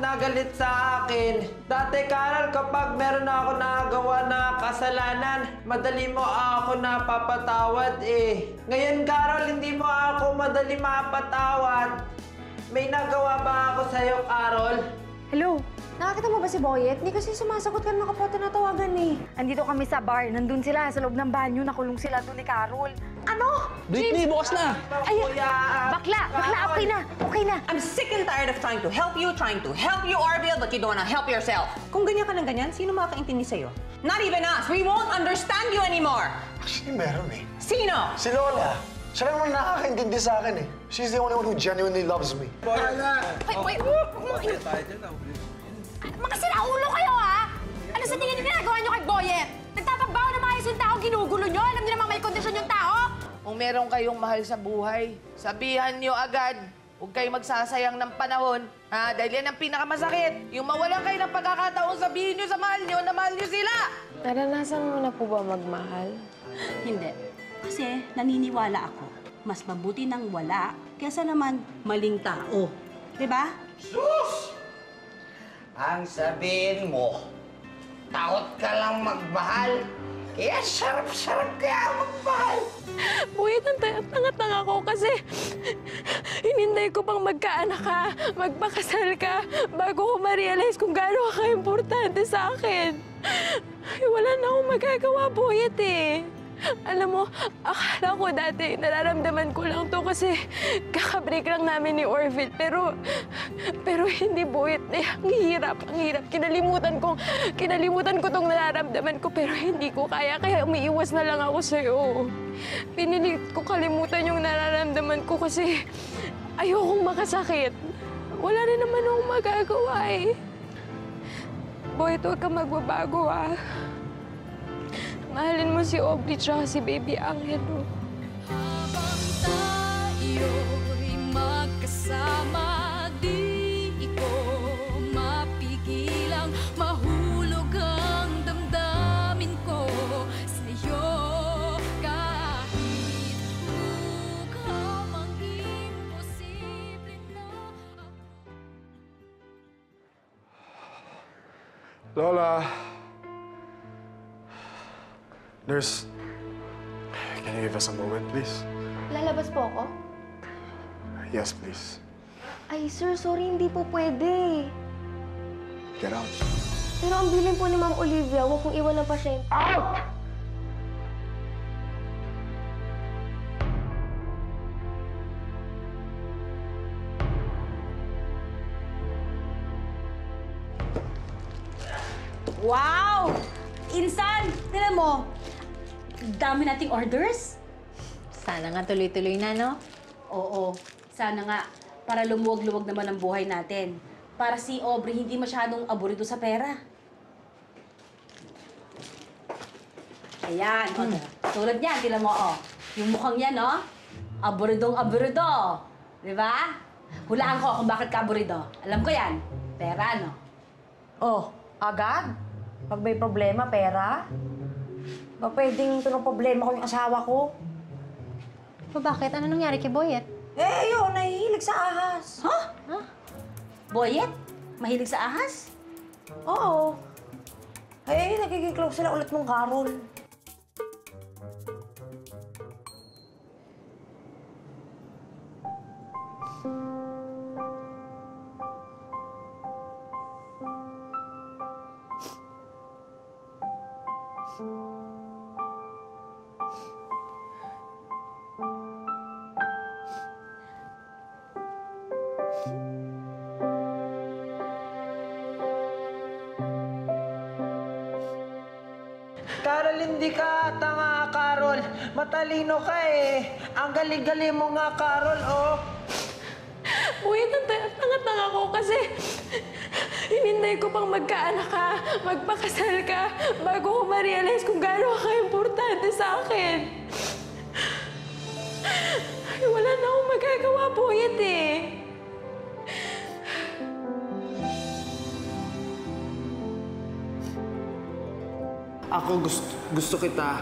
nagalit sa akin. Dati, Carol, kapag meron ako nagawa na kasalanan, madali mo ako napapatawad eh. Ngayon, Carol, hindi mo ako madali mapatawad. May nagawa ba ako sa'yo, Carol? Hello? Nakakita mo ba si Boyet? Hindi kasi sumasagot ka ng kapwa tinatawagan eh. Andito kami sa bar. Nandun sila sa loob ng banyo. Nakulong sila doon ni Carol. Ano? Britney, bukas na! Ay, bakla! Okay na! Okay na! I'm sick and tired of trying to help you, Orville, but you don't wanna help yourself. Kung ganyan ka ng ganyan, sino makakaintindi sa'yo? Not even us! We won't understand you anymore! Actually, meron eh. Sino? Si Lola. Siya lang naman nakakaintindi sa akin eh. She's the only one who genuinely loves me. Wait! Mga sinaulo kayo, ha? Ano sa tingin niyo ginagawa niyo kay Boyet? Nagtapagbaho na maayos yung tao, ginugulo niyo? Alam niyo naman may kondisyon yung tao? Kung meron kayong mahal sa buhay, sabihan niyo agad. Huwag kayo magsasayang ng panahon, ha? Dahil yan ang pinakamasakit. Yung mawalan kayo ng pagkakataon, sabihin niyo sa mahal niyo na mahal niyo sila. Naranasan mo na po ba magmahal? Hindi. Kasi naniniwala ako, mas mabuti nang wala kaysa naman maling tao. Diba? Sus! Ang sabihin mo, takot ka lang magmahal, kaya sarap-sarap kaya magmahal. Buwit, ang tanga-tanga ko kasi hinintay ko pang magkaanak ka, magpakasal ka, bago ko ma-realize kung gaano ka importante sa akin. Ay, wala na akong magagawa, Buwit eh. Alam mo, akala ko dati nararamdaman ko lang to kasi kakabreak lang namin ni Orville. Pero hindi, Buwit. Eh, ang hirap. Kinalimutan ko tong nararamdaman ko pero hindi ko kaya umiiwas na lang ako sa'yo. Pinilit ko kalimutan yung nararamdaman ko kasi ayokong makasakit. Wala na naman akong magagawa eh. Buwit, huwag ka magbabago ah. Mahalin mo si Aubrey tsaka si Baby Angelo. Habang tayo'y magkasama, di ko mapigilang mahulog ang damdamin ko sa'yo. Kahit mukha mang imposible na Lola. Nurse, can you give us a moment, please? Lalabas po ako? Yes, please. Ay, sir, sorry, hindi po pwede. Get out. Pero ang bilin po ni Ma'am Olivia, huwag kong iwan ng pasyente. Out! Wow! Insan! Tignan mo, dami nating orders. Sana nga tuloy-tuloy na, no? Oo, sana nga para lumuwag-luwag naman ang buhay natin. Para si Aubrey hindi masyadong aburido sa pera. Ayan, tulad niyan, tignan mo, yung mukhang yan, aburidong-aburido. Di ba? Hulaan ko kung bakit ka aburido. Alam ko yan, pera, no? Oh, agad? Pag may problema, pera? Ba pwedeng ito ng problema ko yung asawa ko? Bakit? Ano nangyari kay Boyet? Eh, yun, nahihilig sa ahas. Huh? Boyet? Mahilig sa ahas? Oo. Eh, nagiging-close sila ulit mong Carol. Carol, hindi ka tanga, Carol. Matalino ka eh. Ang galing-galing mo nga, Carol, oh. Buwit, ang tanga-tanga ko kasi hinintay ko pang magkaanak ka, magpakasal ka, bago ko ma-realize kung gaano ka importante sa akin. Ay, wala na akong magagawa, Buwit eh. Ako gusto kita.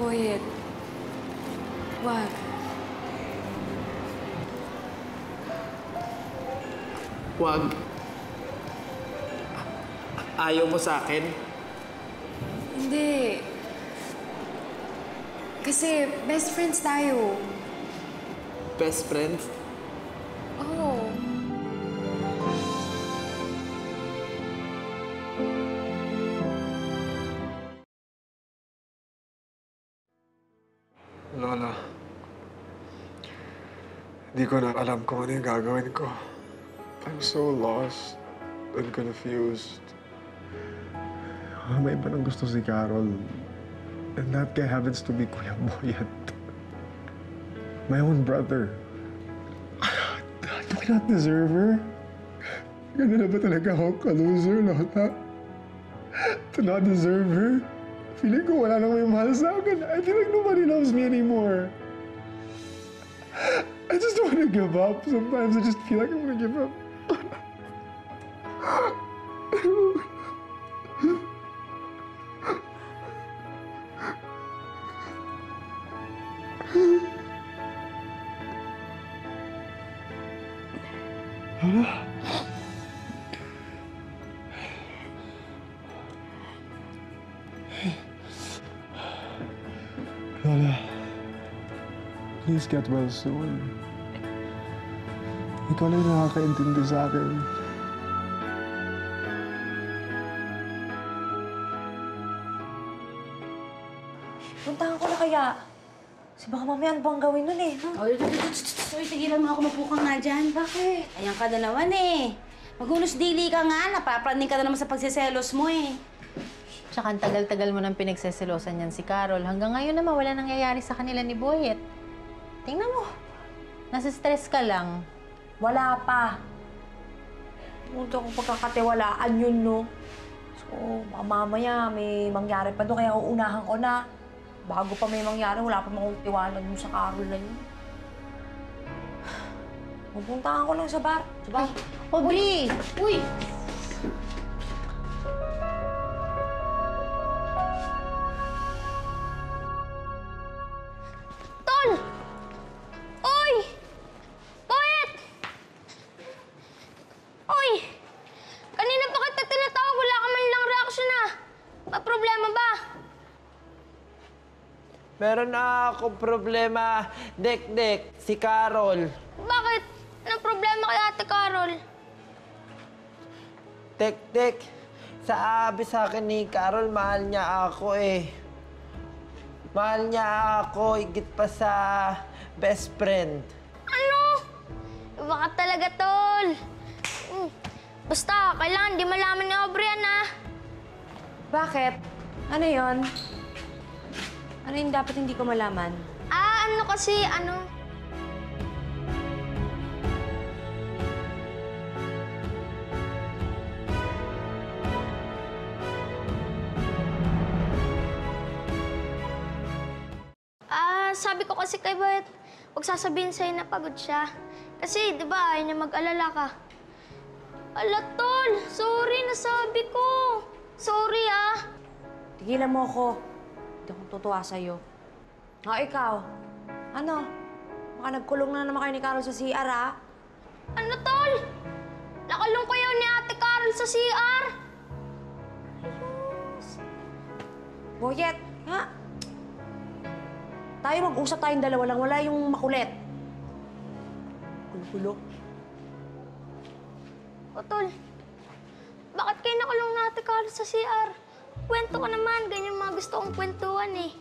Boyet, wag. Wag. Ayaw mo sa akin? Hindi. Kasi best friends tayo. Best friends? Oo. Lola, hindi ko na alam kung ano yung gagawin ko. I'm so lost and confused. May iba nang gusto si Carol. And that guy happens to be Kuya Boyet. My own brother. Do I not deserve her? Ganun na ba talaga ako ka-loser, Lola? To not deserve her? Feeling ko wala nang may mahal sa akin. I feel like nobody loves me anymore. I just want to give up. Sometimes I just feel like I'm gonna give up. Lola, please get well soon. Ikaw lang nakakaintindi sa akin. Puntahan ko na kaya. Kasi baka mamaya ano bang gawin nun eh. No? Uy, tigilan mo ako, mapo ka nga dyan. Bakit? Ayan ka na naman eh. Maghunos dili ka nga, napapraning ka na naman sa pagsiselos mo eh. Tsaka ang tagal-tagal mo nang pinagseselosan yan si Carol. Hanggang ngayon naman wala nangyayari sa kanila ni Boyet. Tingnan mo. Nasa stress ka lang. Wala pa. Punta kong pagkakatiwalaan yun, no? So, baka mamaya may mangyari pa doon, kaya uunahan ko na. Bago pa may mangyari, wala pa akong tiwala dun sa Carol na yun. Pupuntahan ko lang sa bar. Sa bar. Aubrey! Uy! Tol! Uy! Boyet! Uy! Kanina pa kita tinatawag, wala ka man lang reaksyon ah. May problema ba? Meron na akong problema, Dek, si Carol. Bakit? Anong problema kay Ate Carol? Dek, sabi sa akin ni Carol, mahal niya ako eh. Mahal niya ako, higit pa sa best friend. Ano? Iba ka talaga, Tol. Basta, kailangan di malaman ni Aubrey yan ah. Bakit? Ano yon? Ano yung dapat hindi ko malaman? Ano kasi, sabi ko kasi kay Boyet, huwag sasabihin sa'yo na pagod siya. Kasi, di ba, ayaw niya mag-alala ka. Ala, Tol! Sorry, nasabi ko. Sorry, ah. Tigilan mo ako. Hindi akong tutuwa sa'yo. Ikaw. Ano? Baka nagkulong na naman kayo ni Carol sa CR, ah? Ano, Tol? Nakulong kayo ni Ate Carol sa CR? Ayos. Boyet, nga. Tayo mag-usap tayong dalawa lang. Wala yung makulit. Gulo-gulo. O, Tol, bakit kayo nakulong na Ate Carol sa CR? Kwento ko naman. Ganyan mga gusto kong kwentuhan eh.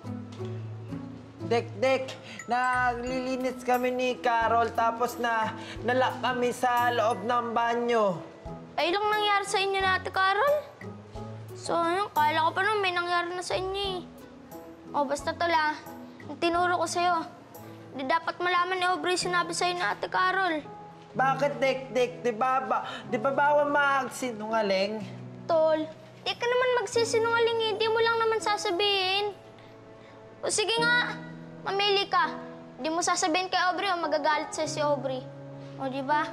Dek, naglilinis kami ni Carol tapos nalak kami sa loob ng banyo. Ay lang nangyari sa inyo na Ate Carol? So, kala ko pa naman may nangyari na sa inyo eh. O, basta Tol ah. Ang tinuro ko sa'yo, di dapat malaman ni Aubrey sinabi sa'yo na Ate Carol. Bakit, Dek? Di ba bawal magsinungaling? Tol, di ka naman magsisinungaling eh. Di mo lang naman sasabihin. O sige nga, mamili ka. Di mo sasabihin kay Aubrey o magagalit sa'yo si Aubrey. O, di ba?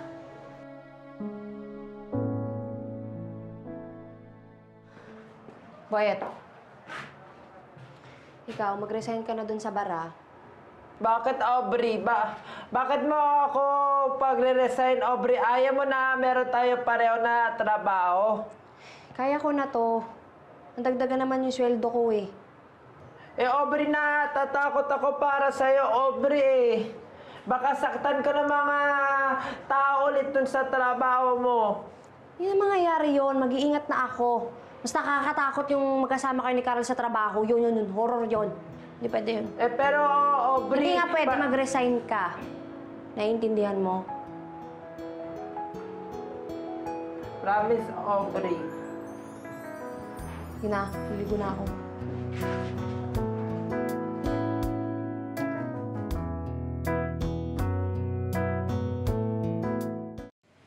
Boyet. Ikaw, mag-resign ka na dun sa bara. Bakit, Aubrey? Bakit mo ako pagre-resign, Aubrey? Ayaw mo na meron tayo pareho na trabaho? Kaya ko na to. Nandagdagan naman yung sweldo ko eh. Aubrey, natatakot ako para sa'yo, Aubrey eh. Baka saktan ka ng mga tao ulit dun sa trabaho mo. Hindi na mangyayari yun. Mag-iingat na ako. Mas nakakatakot yung magkasama kayo ni Carol sa trabaho. Yun. Horror yun. Hindi pwede yun. Pero, Aubrey... Hindi nga pwede mag-resign ka. Naiintindihan mo? Promise, Aubrey. Yun na, liligo na ako.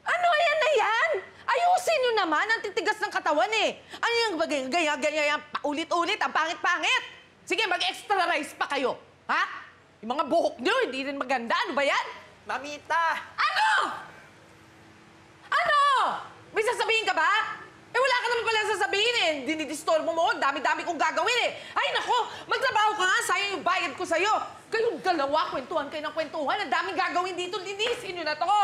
Ano yan na yan? Ayusin nyo naman, ang titigas ng katawan eh. Ano yung gaya-gaya, paulit-ulit, ang pangit-pangit. Sige, mag-extra rice pa kayo. Ha? Yung mga buhok nyo, hindi rin maganda. Ano ba yan? Mamita! Ano? Ano? May sasabihin ka ba? Wala ka naman pala sasabihin eh. Dinidistorbo mo, dami-dami kong gagawin eh. Ay, nako, magtrabaho ka nga, sayang yung bayad ko sa'yo. Kayong dalawa, kwentuhan kayo ng kwentuhan. Ang daming gagawin dito, linisin nyo na to.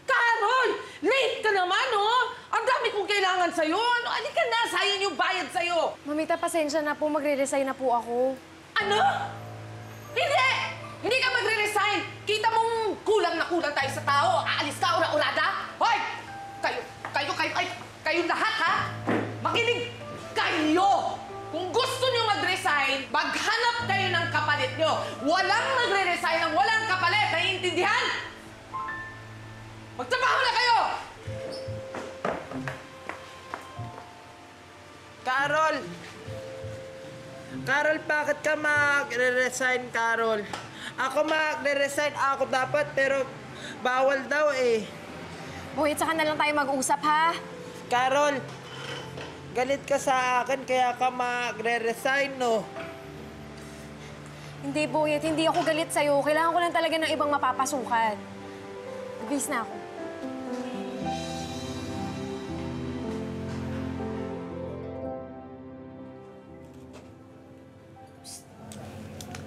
Carol, late ka naman, oh. Ang dami kong kailangan sa'yo. Ano, alika na, sayang yung bayad sa'yo. Mamita, pasensya na po. Magre-resign na po ako. Ano? Hindi! Hindi ka magre-resign. Kita mong kulang na kulang tayo sa tao. Aalis ka, ura-urada. Hoy! Kayong lahat, ha? Makinig kayo! Kung gusto nyo mag-resign, maghanap kayo ng kapalit nyo. Walang magre-resign ng walang kapalit. Naiintindihan? Magtrabaho na kayo! Carol! Carol, bakit ka magre-resign, Carol? Ako magre-resign, ako dapat, pero bawal daw eh. Boyet, saka na lang tayo mag-usap, ha? Carol, galit ka sa akin kaya ka magre-resign, no? Hindi, Boyet. Hindi ako galit sa'yo. Kailangan ko lang talaga ng ibang mapapasukan. Nag-bis na ako.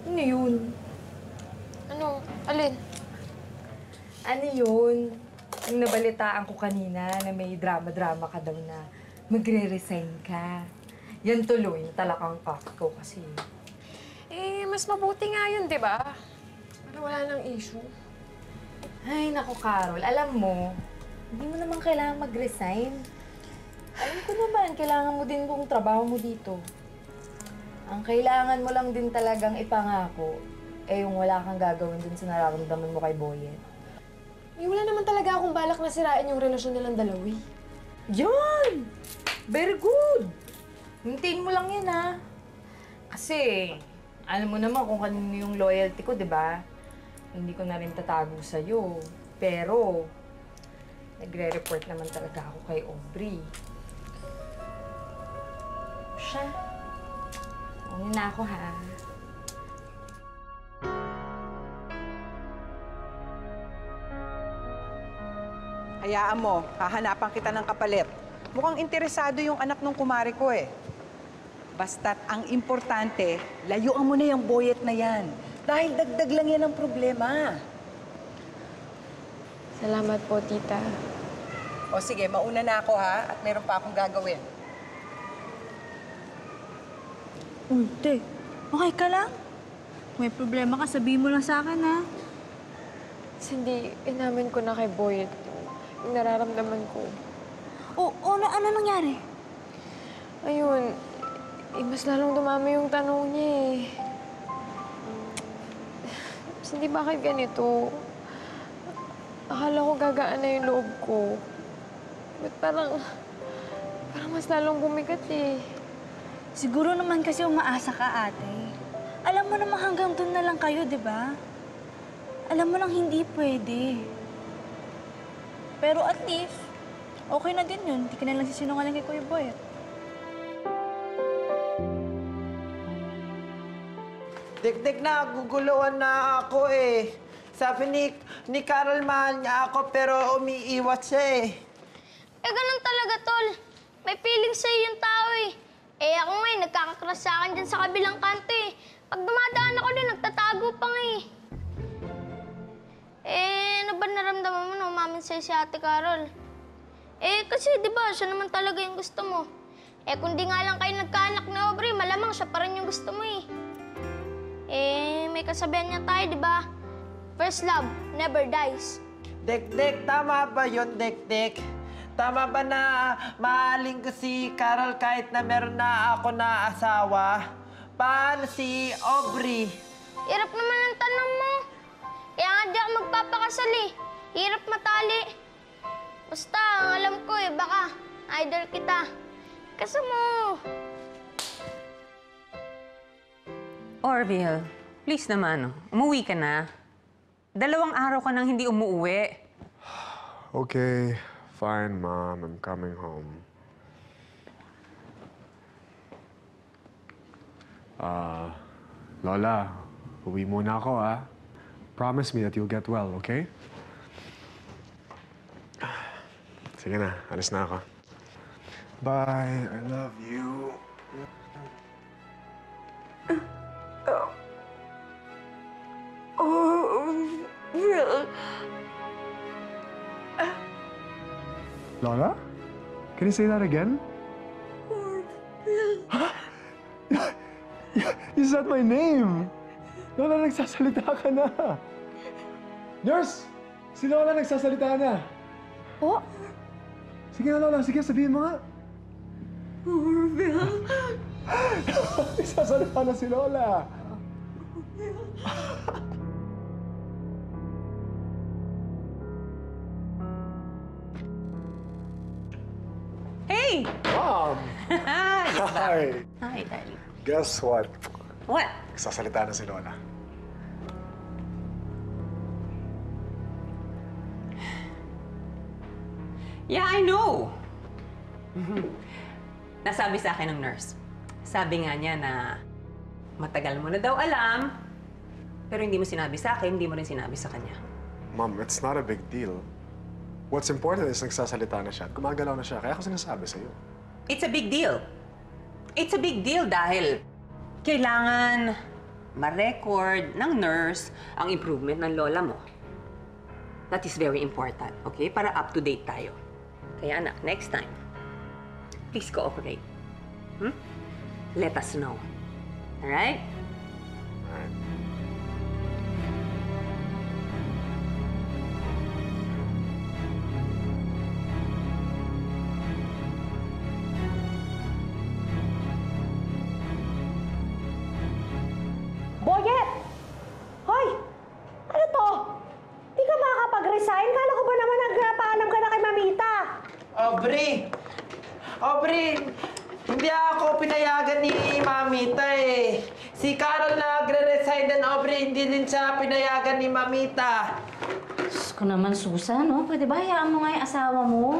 Ano yun? Ano? Alin? Ano yun? Yung nabalitaan ko kanina na may drama-drama ka daw na magre-resign ka. Yan tuloy, talakang cock ko kasi. Eh, mas mabuti nga yun, di ba? Para wala nang issue. Ay, naku, Carol. Alam mo, hindi mo naman kailangan mag-resign. Alam ko naman, kailangan mo din kung trabaho mo dito. Ang kailangan mo lang din talagang ipangako, eh yung wala kang gagawin dun sa nararamdaman mo kay Boyet. Eh, wala naman talaga akong balak na sirain yung relasyon nilang dalawi. Yun! Very good! Hintayin mo lang yan, ha? Kasi, alam mo naman kung kanino yung loyalty ko, di ba? Hindi ko na rin tatago sa'yo. Pero, nagre-report naman talaga ako kay Aubrey. Siya. Unin na ako, ha? Hayaan mo, hahanapan kita ng kapalit. Mukhang interesado yung anak ng kumari ko eh. Basta't ang importante, layuan mo na yung Boyet na yan. Dahil dagdag lang yan ang problema. Salamat po, tita. O sige, mauna na ako ha, at meron pa akong gagawin. Unti, okay ka lang? May problema ka, sabihin mo lang sa akin, ha? Hindi, inamin ko na kay Boyet yung nararamdaman ko. Ano nangyari? Ayun, mas lalong dumami yung tanong niya eh. Hindi, bakit ganito? Akala ko gagaan na yung loob ko. But parang mas lalong bumigat eh. Siguro naman kasi umaasa ka, ate. Alam mo naman hanggang doon na lang kayo, di ba? Alam mo nang hindi pwede. Pero at least, okay na din yun. Hindi ka na lang sisinungaling kay Kuya Boyet. Dikdik na, guguluhan na ako eh. Sabi ni Carol, mahal niya ako pero umiiwas siya eh. Eh, ganun talaga, tol. May feeling sa'yo yung tao eh. Eh, ako ngayon, nagkakakrush sa akin dyan sa kabilang kanto eh. Pag dumadaan ako doon, nagtatago pa nga eh. Ano ba naramdaman mo nung umamin sa'yo si Ate Carol? Kasi di ba, siya naman talaga yung gusto mo. Kung di nga lang kayo nagkaanak ni Aubrey, malamang siya pa rin yung gusto mo eh. May kasabihan niya tayo, di ba? First love never dies. Dek-dek, tama ba yun, Dek-dek? Tama ba na mahaling ko si Carol kahit na meron na ako na asawa? Paano si Aubrey? Hirap naman ang tanong mo. Kaya nga di ako magpapakasal eh. Hirap matali. Basta, ang alam ko eh, baka idol kita. Kasi mo. Orville, please naman, umuwi ka na. 2 araw ka nang hindi umuwi. Okay, fine, Mom. I'm coming home. Lola, uwi muna ako, ha? Promise me that you'll get well, okay? Sige na, alis na ako. Bye, I love you. Lola? Can you say that again? Huh? You said my name! Lola, nagsasalita ka na! Nurse! Si Lola nagsasalita na! Po? Sige na, Lola. Sige, sabihin mo nga. Orville! Nagsasalita na si Lola! Hey! Mom! Yes, Hi! Hi, darling. Guess what? What? Nagsasalita na si Lola. Yeah, I know. Nasabi sa akin ng nurse. Sabi nga niya na matagal mo na daw alam, pero hindi mo sinabi sa akin, hindi mo rin sinabi sa kanya. Mom, it's not a big deal. What's important is nagsasalita na siya at gumagalaw na siya. Kaya ako sinasabi sa'yo. It's a big deal. It's a big deal dahil kailangan ma-record ng nurse ang improvement ng lola mo. That is very important, okay? Para up-to-date tayo. Kaya anak, next time, please cooperate. Let us know. Alright? Alright. Boyet! Hoy! Ano to? Di ka makakapag-resign? Kala ko ba naman nagpaalam ka na kay Mamita? Aubrey! Aubrey! Hindi ako pinayagan ni Mamita eh. Si Carol nagre-resign din, Aubrey. Hindi din siya pinayagan ni Mamita. Diyos ko naman, Susan, no? Pwede ba hayaan mo nga yung asawa mo?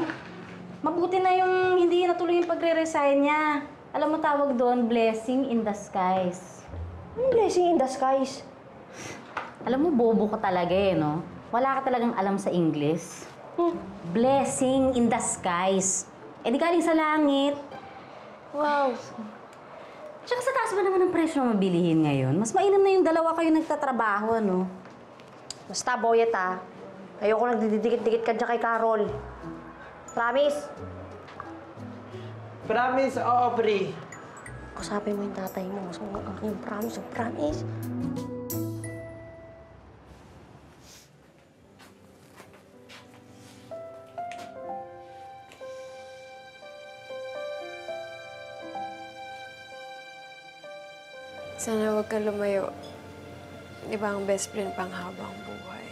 Mabuti na yung hindi natuloy yung pagre-resign niya. Alam mo, tawag doon, blessing in the skies. Anong blessing in the skies? Alam mo, bobo ka talaga eh, no? Wala ka talagang alam sa English. Blessing in the skies. Eh di galing sa langit. Wow. Tsaka sa taas ba naman ang presyo na mabilihin ngayon? Mas mainam na yung dalawa kayo nagtatrabaho, ano? Basta, Boyet, ha? Ayoko lang didikit-dikit ka dyan kay Carol. Promise? Promise, Aubrey. Kusapin mo yung tatay mo. So, yung promise, yung promise. Sana huwag kang lumayo. Di ba ang best friend pang habang buhay?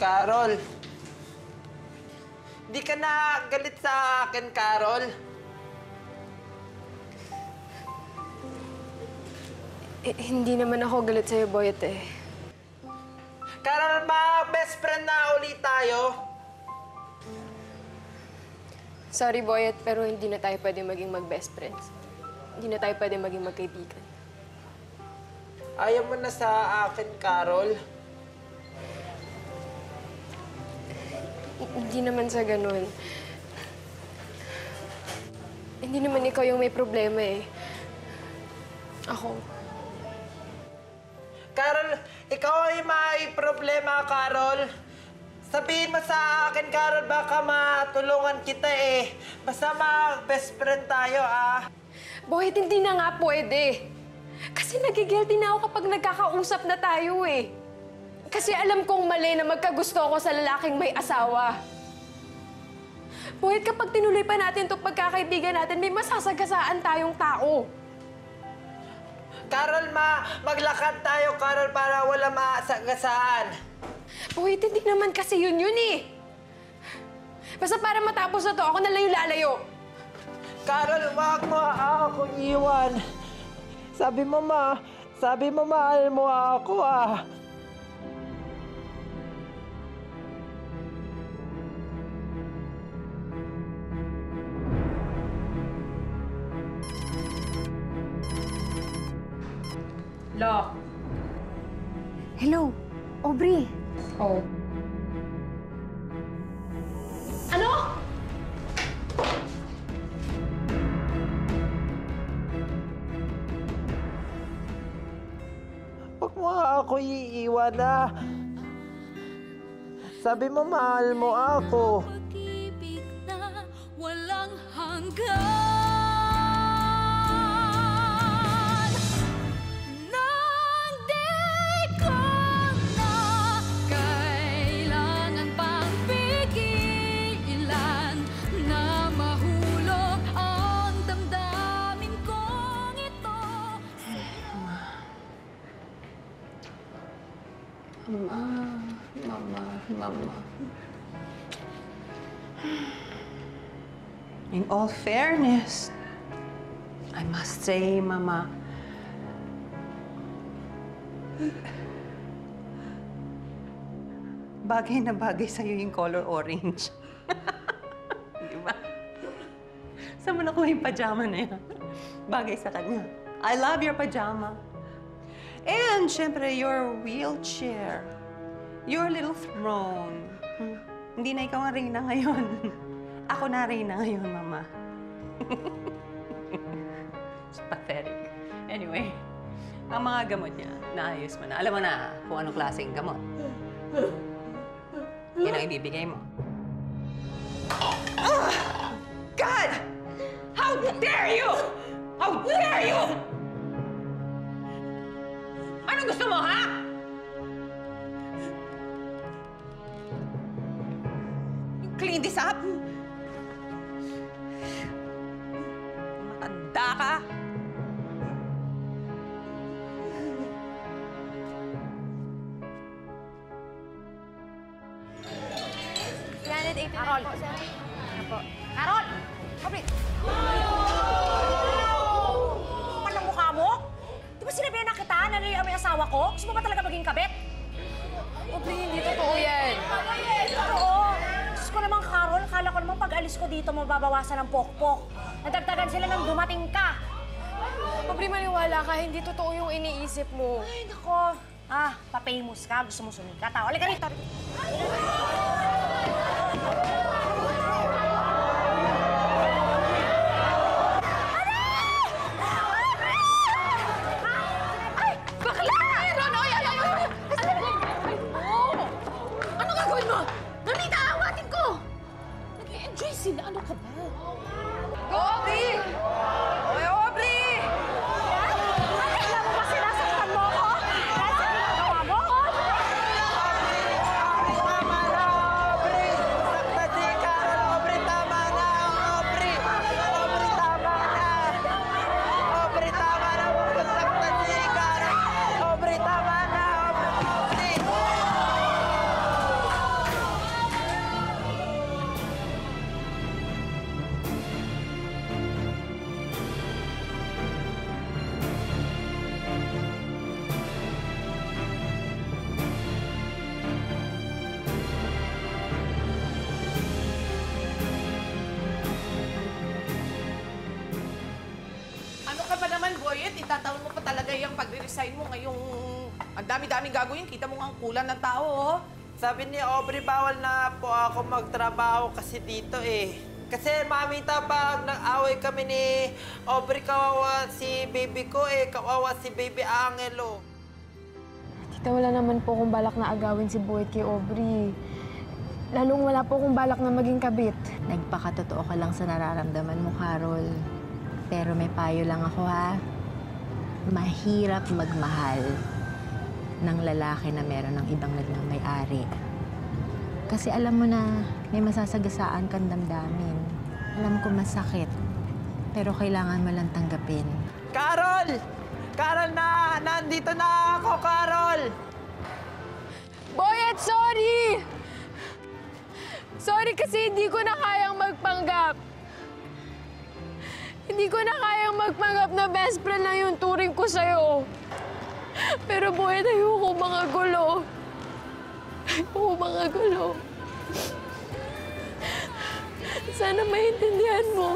Carol. Di ka na galit sa akin, Carol. Hindi naman ako galit sa'yo, Boyet eh. Carol, best friend na ulit tayo. Sorry, Boyet, pero hindi na tayo pwede maging mag-best friends. Hindi na tayo pwede maging magkaibigan. Ayaw mo na sa akin, Carol? Hindi naman sa ganun. Hindi naman ikaw yung may problema eh. Ako. Carol, ikaw ay may problema, Carol. Sabihin mo sa akin, Carol, baka matulungan kita eh. Basta best friend tayo, ah. Boyd, hindi na nga pwede. Kasi nagigilty na ako kapag nagkakausap na tayo eh. Kasi alam kong mali na magkagusto ako sa lalaking may asawa. Boyd, kapag tinuloy pa natin itong pagkakaibigan natin, may masasagasaan tayong tao. Carol, maglakad tayo, Carol, para wala masagasaan. Boyd, hindi naman kasi yun eh. Basta para matapos na to, ako na lang yung lalayo. Carol, wag mo akong iwan. Sabi mo mahal mo ako, ah. Lo. Hello, Aubrey. Oh. Ano? Huwag mo ako iiwan, ah. Sabi mo mahal mo ako. Pag-ibig na walang hanggan. Nang di ko na kailangan pang pigilan na mahulog ang damdamin kong ito. Mama. In all fairness, I must say, Mama, bagay na bagay sa'yo yung color orange. Di ba? Saan mo nakuha yung pajama na yan? Bagay sa kanya. I love your pajama. And, syempre, your wheelchair. Your little throne. Hindi na ikaw ang reyna ngayon. Ako na reyna ngayon, Mama. It's pathetic. Anyway, ang mga gamot niya, naayos mo na. Alam mo na kung anong klaseng gamot. Yan ang ibibigay mo. God! How dare you! How dare you! Ano gusto mo, ha? Clean this up? Matanda ka? Carol! Ano po? Carol! Aubrey! Kapal ang mukha mo? Di ba sinabihan na kita na nalilang mo yung asawa ko? Gusto mo ba talaga maging kabit? Aubrey, hindi totoo yan. Oo. Diyos ko naman, Carol. Kala ko naman pag-alis ko dito, mababawasan ng pokpok. Nadagdagan sila nang dumating ka. Aubrey, maniwala ka. Hindi totoo yung iniisip mo. Ay, nako. Papamous ka. Gusto mo sumikat. Halika rito. Sila, ano ka ba? Go, Aubrey! Oy, Aubrey! Alam mo ba sinasaktan mo ako? Dahil sa ginagawa mo? Tama na, Aubrey! Sakta si Carol, Aubrey, tama na, Aubrey! Aubrey, tama na! Aubrey, tama na, sakta si Carol! Aubrey, tama na, Aubrey! ngayong pagre-resign mo, ngayong ang dami-daming gagawin, kita mo nga ang kulang ng tao, oh. Sabi ni Aubrey, bawal na po ako magtrabaho kasi dito eh. Kasi mamita pag nag-away kami ni Aubrey, kawawa si baby ko eh. Kawawa si baby Angelo. Tita, wala naman po akong balak na agawin si Boyet kay Aubrey. Lalong wala po akong balak na maging kabit. Nagpakatotoo ka lang sa nararamdaman mo, Carol. Pero may payo lang ako, ha? Mahirap magmahal ng lalaki na meron ng ibang nagmamay-ari. Kasi alam mo na may masasagasaan kang damdamin. Alam ko masakit, pero kailangan mo lang tanggapin. Carol! Carol na! Nandito na ako, Carol! Boyet, sorry! Sorry kasi hindi ko na kayang magpanggap. Hindi ko na kayang magpanggap na best friend lang yung turing ko sa'yo. Pero Boyet, ayoko mga gulo. Ayoko mga gulo. Sana maintindihan mo.